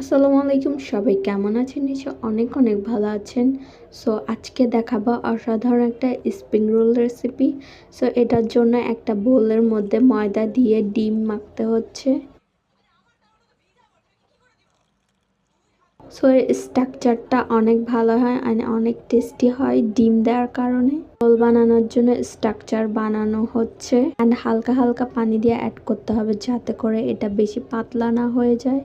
আসসালামু আলাইকুম, সবাই কেমন আছেন? নিশ্চয় অনেক অনেক ভালো আছেন। সো আজকে দেখাবো অসাধারণ একটা স্প্রিং রোল রেসিপি। সো এটার জন্য একটা বোলের মধ্যে ময়দা দিয়ে ডিম মাখতে হচ্ছে। সো এর স্ট্রাকচারটা অনেক ভালো হয় আর অনেক টেস্টি হয় ডিম দেওয়ার কারণে। রোল বানানোর জন্য স্ট্রাকচার বানানো হচ্ছে অ্যান্ড হালকা হালকা পানি দিয়ে অ্যাড করতে হবে যাতে করে এটা বেশি পাতলা না হয়ে যায়।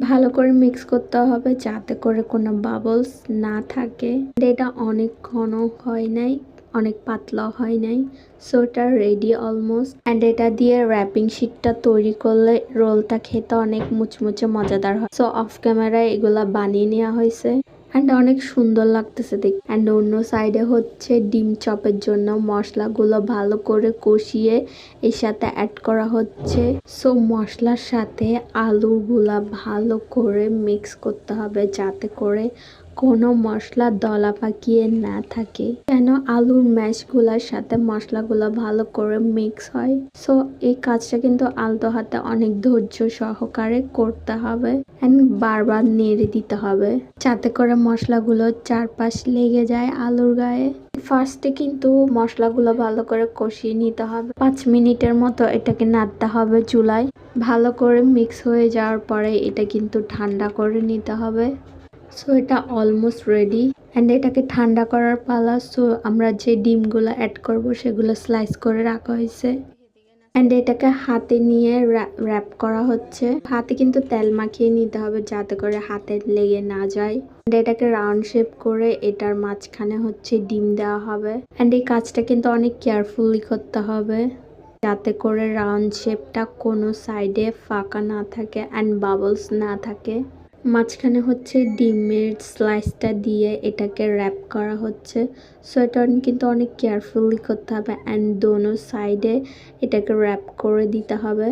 ভালো করে মিক্স করতে হবে যাতে করে কোনো বাবলস না থাকে। এটা অনেক ঘন হয় নাই, অনেক পাতলা হয় নাই। সো এটা রেডি অলমোস্ট। অ্যান্ড এটা দিয়ে র্যাপিং শিটটা তৈরি করলে রোলটা খেতে অনেক মুচমুচে মজাদার হয়। সো অফ ক্যামেরায় এগুলা বানিয়ে নেওয়া হয়েছে অ্যান্ড অনেক সুন্দর লাগতেছে দেখ। অ্যান্ড অন্য সাইডে হচ্ছে ডিম চপের জন্য মশলাগুলো ভালো করে কষিয়ে এর সাথে অ্যাড করা হচ্ছে। সো মশলার সাথে আলুগুলা ভালো করে মিক্স করতে হবে যাতে করে কোনো মশলা দলা পাকিয়ে না থাকে, কেন আলুর ম্যাশগুলার সাথে মশলাগুলো ভালো করে মিক্স হয়। সো এই কাজটা কিন্তু আলতো হাতে অনেক ধৈর্য সহকারে করতে হবে এন্ড বারবার নেড়ে দিতে হবে যাতে করে মশলাগুলো চারপাশ লেগে যায় আলুর গায়ে। ফার্স্টে কিন্তু মশলাগুলো ভালো করে কষিয়ে নিতে হবে, 5 মিনিটের মতো এটাকে নাড়তে হবে চুলায়। ভালো করে মিক্স হয়ে যাওয়ার পরে এটা কিন্তু ঠান্ডা করে নিতে হবে। সো এটা অলমোস্ট রেডি অ্যান্ড এটাকে ঠান্ডা করার পালা। সো আমরা যে ডিমগুলো অ্যাড করব সেগুলো স্লাইস করে রাখা হয়েছে অ্যান্ড এটাকে হাতে নিয়ে র্যাপ করা হচ্ছে। হাতে কিন্তু তেল মাখিয়ে নিতে হবে যাতে করে হাতে লেগে না যায়। অ্যান্ড এটাকে রাউন্ড শেপ করে এটার মাঝখানে হচ্ছে ডিম দেওয়া হবে অ্যান্ড এই কাজটা কিন্তু অনেক কেয়ারফুলি করতে হবে যাতে করে রাউন্ড শেপটা কোনো সাইডে ফাঁকা না থাকে অ্যান্ড বাবলস না থাকে। মাঝখানে হচ্ছে ডিমের স্লাইসটা দিয়ে এটাকে র্যাপ করা হচ্ছে। সো এটা কিন্তু অনেক কেয়ারফুলি করতে হবে অ্যান্ড দোনো সাইডে এটাকে র্যাপ করে দিতে হবে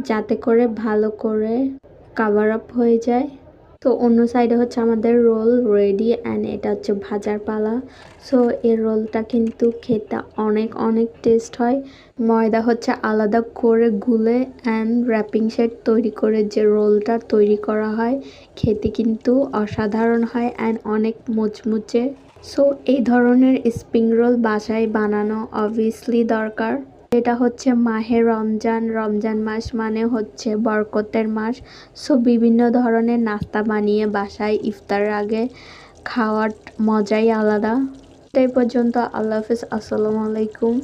যাতে করে ভালো করে কাভার আপ হয়ে যায়। তো অন্য সাইডে হচ্ছে আমাদের রোল রেডি অ্যান্ড এটা হচ্ছে ভাজার পালা। সো এই রোলটা কিন্তু খেতে অনেক অনেক টেস্ট হয়। ময়দা হচ্ছে আলাদা করে গুলে অ্যান্ড র্যাপিং সেট তৈরি করে যে রোলটা তৈরি করা হয় খেতে কিন্তু অসাধারণ হয় অ্যান্ড অনেক মুচমুচে। সো এই ধরনের স্প্রিং রোল বাসায় বানানো অবভিয়াসলি দরকার। এটা হচ্ছে মাহে রমজান, রমজান মাস মানে হচ্ছে বরকতের মাস। সো বিভিন্ন ধরনের নাস্তা বানিয়ে বাসায় ইফতারের আগে খাওয়ার মজাই আলাদা। এই পর্যন্ত, আল্লাহ হাফিজ, আসসালামু আলাইকুম।